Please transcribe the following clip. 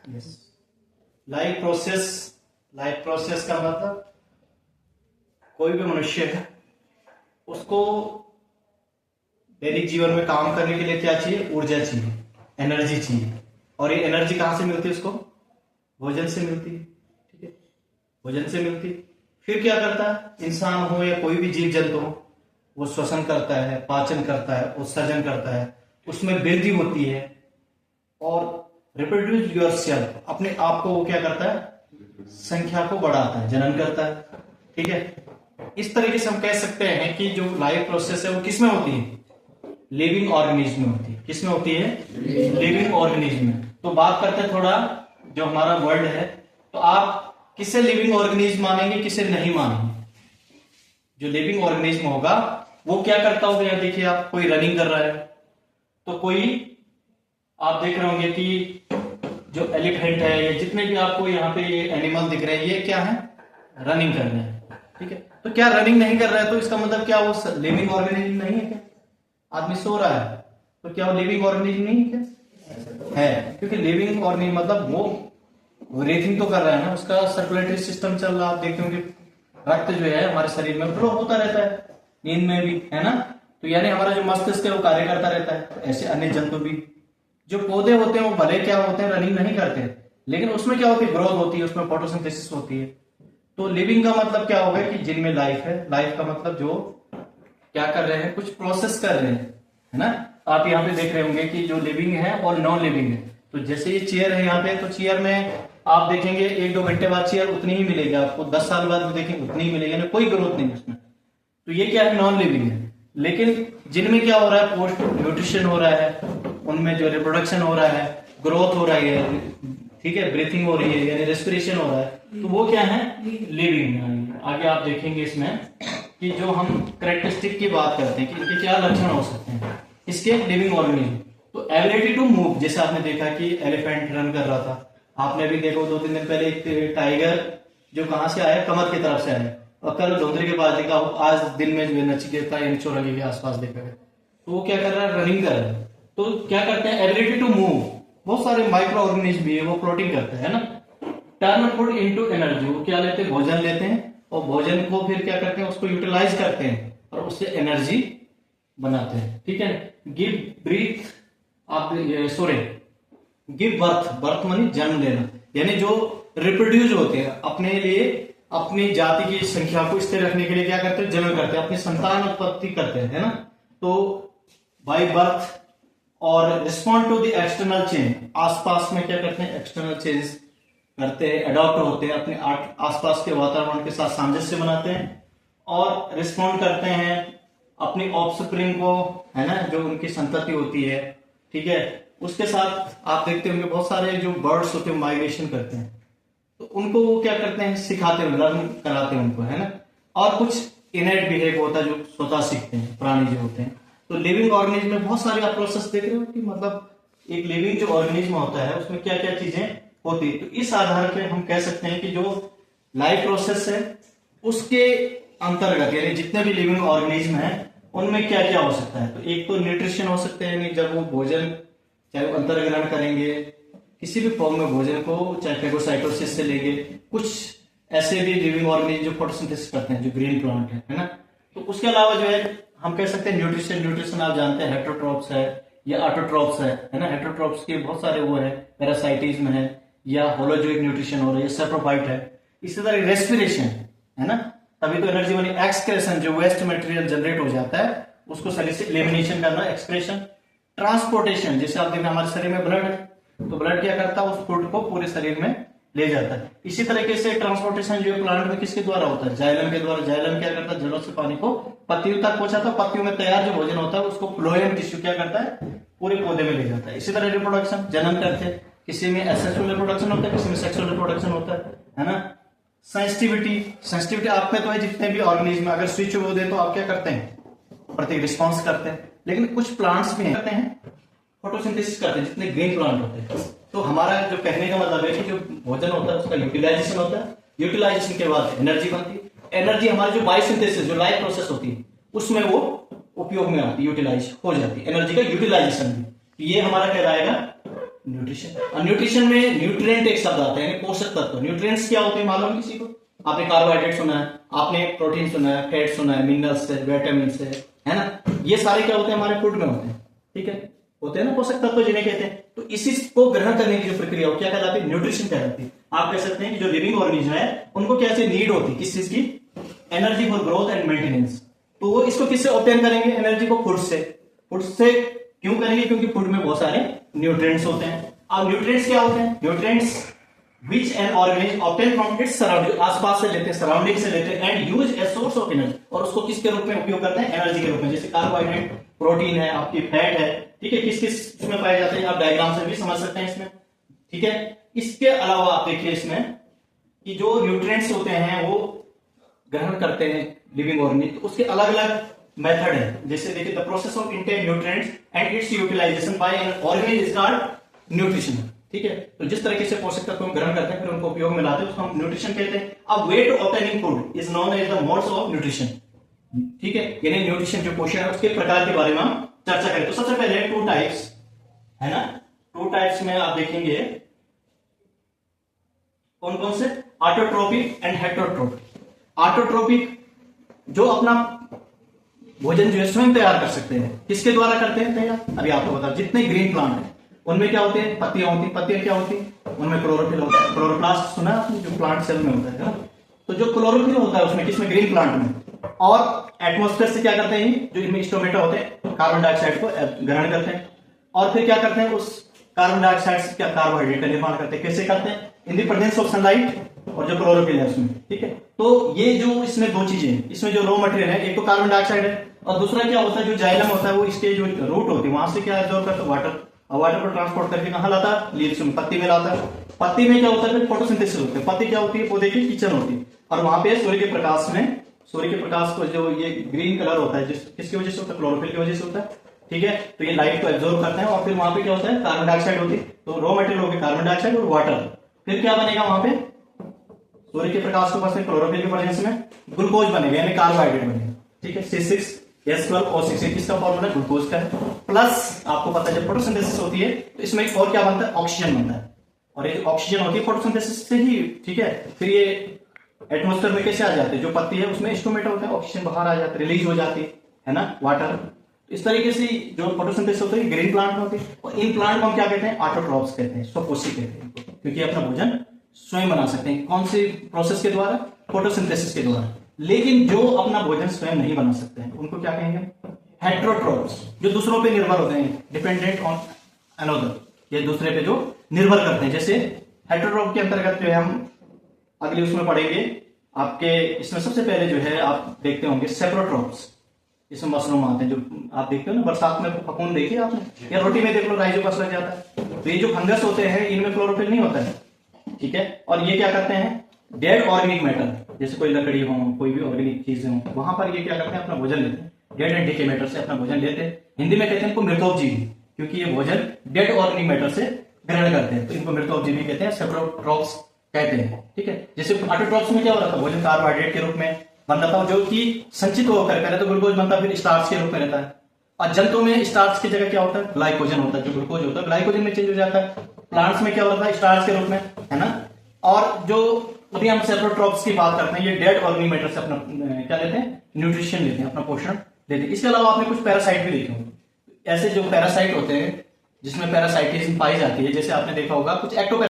Yes, life process. Life process का मतलब कोई भी मनुष्य है उसको दैनिक जीवन में काम करने के लिए क्या चाहिए? ऊर्जा चाहिए, एनर्जी चाहिए। और ये एनर्जी कहां से मिलती है उसको? भोजन से मिलती है। ठीक है, भोजन से मिलती है। फिर क्या करता है? इंसान हो या कोई भी जीव जंतु हो, वो श्वसन करता है, पाचन करता है, उत्सर्जन करता है, उसमें वृद्धि होती है और रिप्रोड्यूस योरसेल्फ, अपने आप को वो क्या करता है? संख्या को बढ़ाता है, जनन करता है। ठीक है, इस तरीके से हम कह सकते हैं कि जो लाइफ प्रोसेस है वो किसमें होती है? लिविंग ऑर्गेनिज्म में होती है। किसमें होती है? लिविंग ऑर्गेनिज्म में। तो बात करते हैं थोड़ा जो हमारा वर्ल्ड है, तो आप किसे लिविंग ऑर्गेनिज्म मानेंगे, किसे नहीं मानेंगे? जो लिविंग ऑर्गेनिज्म होगा वो क्या करता होगा? यहाँ देखिए, आप कोई रनिंग कर रहा है, तो कोई आप देख रहे होंगे कि जो एलिफेंट है या जितने भी आपको यहाँ पे ये एनिमल दिख रहे हैं, ये क्या है? रनिंग कर रहे हैं। ठीक है, तो क्या रनिंग नहीं कर रहा है तो इसका मतलब क्या वो लिविंग ऑर्गेनिज्म नहीं है क्या? आदमी सो रहा है तो क्या वो लिविंग ऑर्गेनिज्म नहीं है क्या? है, क्योंकि लिविंग ऑर्गेनिज्म मतलब वो ब्रीथिंग तो कर रहा है ना, उसका सर्कुलेटरी सिस्टम चल रहा है। आप देखते होंगे रक्त जो है हमारे शरीर में फ्लो होता रहता है, नींद में भी, है ना? तो यानी हमारा जो मस्तिष्क है वो कार्य करता रहता है। तो ऐसे अन्य जंतु भी, जो पौधे होते हैं वो भले क्या होते हैं? रनिंग नहीं करते, लेकिन उसमें क्या होती है? ग्रोथ होती है, उसमें फोटोसिंथेसिस होती है। तो लिविंग का मतलब क्या होगा? कि जिनमें लाइफ है। लाइफ का मतलब जो क्या कर रहे हैं? कुछ प्रोसेस कर रहे हैं, है ना? आप यहाँ पे देख रहे होंगे कि जो लिविंग है और नॉन लिविंग है। तो जैसे ये चेयर है यहाँ पे, तो चेयर में आप देखेंगे 1-2 घंटे बाद चेयर उतनी ही मिलेगी आपको, 10 साल बाद भी देखेंगे उतनी ही मिलेगी, यानी कोई ग्रोथ नहीं उसमें। तो ये क्या है? नॉन लिविंग है। लेकिन जिनमें क्या हो रहा है? पोस्ट न्यूट्रिशन हो रहा है, उनमें जो रिप्रोडक्शन हो रहा है, ग्रोथ हो रही है, ठीक है, ब्रीथिंग हो रही है, यानी रेस्पिरेशन हो रहा है, तो वो क्या है? लिविंग। आगे आप देखेंगे इसमें कि जो हम कैरेक्टरिस्टिक की बात करते हैं कि इनके क्या लक्षण हो सकते हैं इसके लिविंग ऑर्गेनिज्म। तो एबिलिटी टू मूव, जैसे आपने देखा कि एलिफेंट रन कर रहा था, आपने भी देखो 2-3 दिन पहले एक टाइगर जो कहां से आया? कमर की तरफ से आया, और कल धोंधरी के पास देखा, आज दिन में जो है नचिकेता यानी चौरंगी के आसपास देखा गया, तो वो क्या कर रहा है? रनिंग कर रहा है। तो क्या करते हैं? Ability to move. बहुत सारे माइक्रो ऑर्गेनिज्म भी है, वो प्रोटीन करते हैं ना। टर्न फूड इनटू एनर्जी, वो क्या लेते हैं? भोजन लेते हैं, और भोजन को फिर क्या करते हैं? उसको यूटिलाइज करते हैं और उससे एनर्जी बनाते हैं। ठीक है, गिव ब्रीथ, आप सॉरी गिव बर्थ, बर्थ मानी जन्म लेना, यानी जो रिप्रोड्यूस होते हैं अपने लिए, अपनी जाति की संख्या को स्थिर रखने के लिए क्या करते हैं? जन्म करते हैं, अपनी संतान उत्पत्ति करते हैं, है ना? तो बाय बर्थ। और respond to the external change, आसपास में क्या करते हैं? एक्सटर्नल चेंज करते हैं, अडॉप्ट होते हैं, अपने आसपास के वातावरण के साथ सामंजस्य बनाते हैं, और रिस्पॉन्ड करते हैं अपनी ऑफस्प्रिंग को, है ना, जो उनकी संतति होती है। ठीक है, उसके साथ आप देखते होंगे बहुत सारे जो बर्ड्स होते हैं माइग्रेशन करते हैं, तो उनको वो क्या करते हैं? सिखाते हैं, लर्न कराते हैं उनको, है ना? और कुछ इनेट बिहेव होता है जो स्वतः सीखते हैं, प्राणी जो होते हैं। तो लिविंग ऑर्गेनिज्म में बहुत सारे आप प्रोसेस देख रहे हो कि मतलब एक लिविंग जो ऑर्गेनिज्म होता है उसमें क्या क्या चीजें होती है। तो इस आधार पे हम कह सकते हैं कि जो लाइफ प्रोसेस है उसके अंतर्गत, यानी जितने भी लिविंग ऑर्गेनिज्म है उनमें क्या क्या हो सकता है। तो एक तो न्यूट्रिशन हो सकते हैं, यानी जब वो भोजन चाहे वो अंतर्ग्रहण करेंगे किसी भी फॉर्म में भोजन को, चाहे फेगोसाइटोसिस से लेंगे, कुछ ऐसे भी लिविंग ऑर्गेनिज्म जो फोटोसिंथेसिस करते हैं, जो ग्रीन प्लांट है ना? तो उसके अलावा जो है हम कह सकते हैं न्यूट्रिशन। न्यूट्रिशन आप जानते हैं हेटरोट्रॉप्स है या ऑटोट्रॉप्स है ना? हेटरोट्रॉप्स के बहुत सारे वो है, पैरासाइटिज्म है, या होलोजोइक न्यूट्रिशन हो रहा है, सेप्रोफाइट है। इसी तरह रेस्पिरेशन है ना, तभी तो एनर्जी बनी। एक्सक्रेशन, जो वेस्ट मटेरियल जनरेट हो जाता है उसको शरीर से एलिमिनेशन करना, एक्सक्रेशन। ट्रांसपोर्टेशन, जैसे आप देखना हमारे शरीर में ब्लड है, तो ब्लड क्या करता है? उस फूड को पूरे शरीर में ले जाता है। इसी तरीके से ट्रांसपोर्टेशन जो प्लांट में किसके द्वारा होता है? जाइलम के द्वारा। जाइलम क्या करता है? जड़ों से पानी को पत्तियों तक पहुंचाता है, पत्तियों में तैयार जो भोजन होता है उसको फ्लोएम टिश्यू क्या करता है? पूरे पौधे में ले जाता है। इसी तरह रिप्रोडक्शन, जन्म करते हैं, किसी में एसेक्सुअल रिप्रोडक्शन होता है, किसी में सेक्सुअल रिप्रोडक्शन होता है ना? सेंसिटिविटी, सेंसिटिविटी आप में तो है, जितने भी ऑर्गेनिज्म अगर स्विच हो दे तो आप क्या करते हैं? प्रति रिस्पॉन्स करते हैं। लेकिन कुछ प्लांट्स भी करते हैं फोटोसिंथेसिस करते हैं, जितने ग्रीन प्लांट होते हैं। तो हमारा जो कहने का मतलब है कि जो भोजन होता है उसका यूटिलाइजेशन होता है, यूटिलाइजेशन के बाद एनर्जी बनती है। एनर्जी हमारी जो बायोसिंथेसिस, जो लाइफ प्रोसेस होती है, उसमें वो उपयोग में आती है, यूटिलाइज हो जाती है। एनर्जी का यूटिलाइजेशन भी, ये हमारा कहलाएगा न्यूट्रिशन। और न्यूट्रिशन में न्यूट्रिएंट एक शब्द आता है, पोषक तत्व। न्यूट्रिएंट्स क्या होते हैं मालूम है किसी को? आपने कार्बोहाइड्रेट सुना है, आपने प्रोटीन सुना है, फैट सुना है, मिनरल्स है, विटामिन है ना, ये सारे क्या होते हैं हमारे फूड में होते हैं, ठीक है, होते हैं ना पोषक तत्व जिन्हें कहते हैं। तो इसी को ग्रहण करने की जो प्रक्रिया हो क्या कहलाती है? न्यूट्रिशन कहलाती है। आप कह सकते हैं कि जो लिविंग ऑर्गेनिज्म है उनको कैसे नीड होती है, किस चीज की? Energy for growth and maintenance. तो वो इसको किससे ऑब्टेन करेंगे? एनर्जी को फूड से। फूड से क्यों करेंगे? क्योंकि फूड में बहुत सारे न्यूट्रिएंट्स होते हैं। अब न्यूट्रिएंट्स क्या होते हैं? Nutrients which an organism obtain from its surrounding, आसपास से लेते हैं, सराउंडिंग से लेते हैं, and use a source of energy, और उसको किसके रूप में उपयोग करते हैं? एनर्जी के रूप में। जैसे कार्बोहाइड्रेट, प्रोटीन है, आपकी फैट है, ठीक है, किस किस इसमें पाए जाते हैं, आप डायग्राम से भी समझ सकते हैं इसमें, ठीक है। इसके अलावा आप देखिए इसमें कि जो न्यूट्रिएंट्स होते हैं वो ग्रहण करते हैं लिविंग ऑर्गेनिज्म, तो उसके अलग अलग मेथड है। जैसे देखिए the process of intake nutrients and its utilization by an organism is called nutrition, ठीक है। तो जिस तरीके से पोषक तत्वों को ग्रहण करते हैं फिर उनको उपयोग में लाते हैं उसको हम न्यूट्रिशन कहते हैं। अब way to obtaining food is known as the modes of nutrition, ठीक है, यानी न्यूट्रिशन जो पोषण है उसके प्रकार के बारे में हम चर्चा करें। तो सबसे पहले टू टाइप्स है ना, टू टाइप्स में आप देखेंगे कौन कौन से? Autotrophic and heterotrophic. ऑटोट्रोपिक जो अपना भोजन जो है स्वयं तैयार कर सकते हैं। किसके द्वारा करते हैं तैयार? अभी आपको बता, जितने ग्रीन प्लांट है उनमें क्या होते हैं? पत्तियां होती हैं। पत्तियां क्या होती हैं? उनमें क्लोरोफिल होता है। क्लोरोप्लास्ट सुना है आपने, जो प्लांट सेल में होता है ना, तो जो क्लोरोफिल होता है उसमें, किसमें? ग्रीन प्लांट में। और एटमोस्फेयर से क्या करते हैं? जो इनमें स्टोमेटा होते हैं कार्बन डाइऑक्साइड को ग्रहण करते हैं और फिर क्या करते हैं? उस कार्बन डाइऑक्साइड से क्या कार्बोहाइड्रेट का निर्माण करते हैं। कैसे करते हैं? In the presence of sunlight और जो क्लोरोफिल है उसमें, ठीक है। तो ये जो इसमें दो चीजें हैं, इसमें जो रॉ मटेरियल है एक तो कार्बन डाइऑक्साइड है और दूसरा क्या होता है जो जाइलम होता है वो इसके जो रूट होती है वहां से क्या एब्जॉर्ब करता है? वाटर। और वाटर को ट्रांसपोर्ट करके कहां लाता है? लीव्स में, पत्ती में लाता है। पत्ती में क्या होता है? फिर फोटोसिंथेसिस होता है। पत्ती क्या होती है? पौधे की किचन होती है और वहां पे सूर्य के प्रकाश में, सूर्य के प्रकाश को जो ये ग्रीन कलर होता है किसकी वजह से होता है? क्लोरोफिल की वजह से होता है, ठीक है। तो ये लाइट को एब्जॉर्ब करते हैं और फिर वहां पे क्या होता है? कार्बन डाइऑक्साइड होती है। तो रॉ मटेरियल हो गया कार्बन डाइऑक्साइड और वाटर। फिर क्या बनेगा वहां पे? सूर्य के प्रकाश के पास में क्लोरोफिल के प्रेजेंस में ग्लूकोज बनेगा, यानी कार्बोहाइड्रेट बनेगा, ठीक है। C6H12O6 किसका फॉर्मूला? ग्लूकोज का है। प्लस आपको पता है जब फोटोसिंथेसिस होती है तो इसमें एक और क्या बनता है? ऑक्सीजन बनता है। और ये ऑक्सीजन होती है फोटोसिंथेसिस से ही, ठीक है। फिर ये एटमोस्फेयर में कैसे आ जाते हैं? जो पत्ती है उसमें स्टोमेटा होता है, ऑक्सीजन बाहर आ जाती है, रिलीज हो जाती है ना, वाटर। इस तरीके से जो फोटोसिंथेसिस होता है ग्रीन प्लांट में होती है और इन प्लांट को हम क्या कहते हैं? ऑटोट्रॉप्स कहते हैं, स्वपोषी कहते हैं, क्योंकि अपना भोजन स्वयं बना सकते हैं। कौन सी प्रोसेस के द्वारा? फोटोसिंथेसिस के द्वारा। लेकिन जो अपना भोजन स्वयं नहीं बना सकते हैं उनको क्या कहेंगे? हेटरोट्रोप्स, जो दूसरों पे निर्भर होते हैं, डिपेंडेंट ऑन अनदर, ये दूसरे पे जो निर्भर करते हैं। जैसे हेटरोट्रोप के अंतर्गत जो है हम अगले उसमें पढ़ेंगे आपके, इसमें सबसे पहले जो है आप देखते होंगे सेप्रोट्रोप्स। इसमें मशरूम आते हैं, जो आप देखते हो ना बरसात में फफूंद देखिए आपने, या रोटी में देख लो राइजोपस लग जाता है। तो ये जो फंगस होते हैं इनमें क्लोरोफिल नहीं होता है, ठीक है। और ये क्या करते हैं? डेड ऑर्गेनिक मैटर, जैसे कोई लकड़ी हो, कोई भी ऑर्गेनिक चीजें हो, वहां पर ये क्या करते हैं? अपना भोजन लेते हैं, डेड एंड डिके मैटर से अपना भोजन लेते हैं। हिंदी में कहते हैं इनको मृतोपजीवी, क्योंकि ये भोजन डेड ऑर्गेनिक मैटर से ग्रहण करते हैं, तो इनको मृतोपजीवी कहते हैं, सेप्रोट्रोप्स कहते हैं, ठीक है। जैसे ऑटोट्रोप्स में क्या हो रहा था? भोजन कार्बोहाइड्रेट के रूप में बन रहा था, जो कि संचित होकर पहले तो ग्लूकोज बनता है, फिर स्टार्च के रूप में रहता है। और जंतु में स्टार्च की जगह क्या होता है? ग्लाइकोजन होता है, जो ग्लूकोज होता है ग्लाइकोजन में चेंज हो जाता है। प्लांट्स में क्या होता है? स्टार्च के रूप में, है ना। और जो अभी हम सेप्रोट्रोप्स की बात करते हैं, ये डेड ऑर्गेनिक मैटर से अपना क्या लेते हैं? न्यूट्रिशन लेते हैं, अपना पोषण लेते हैं। इसके अलावा आपने कुछ पैरासाइट भी देखे होंगे। ऐसे जो पैरासाइट होते हैं जिसमें पैरासाइटिज्म पाई जाती है, जैसे आपने देखा होगा कुछ एक्टो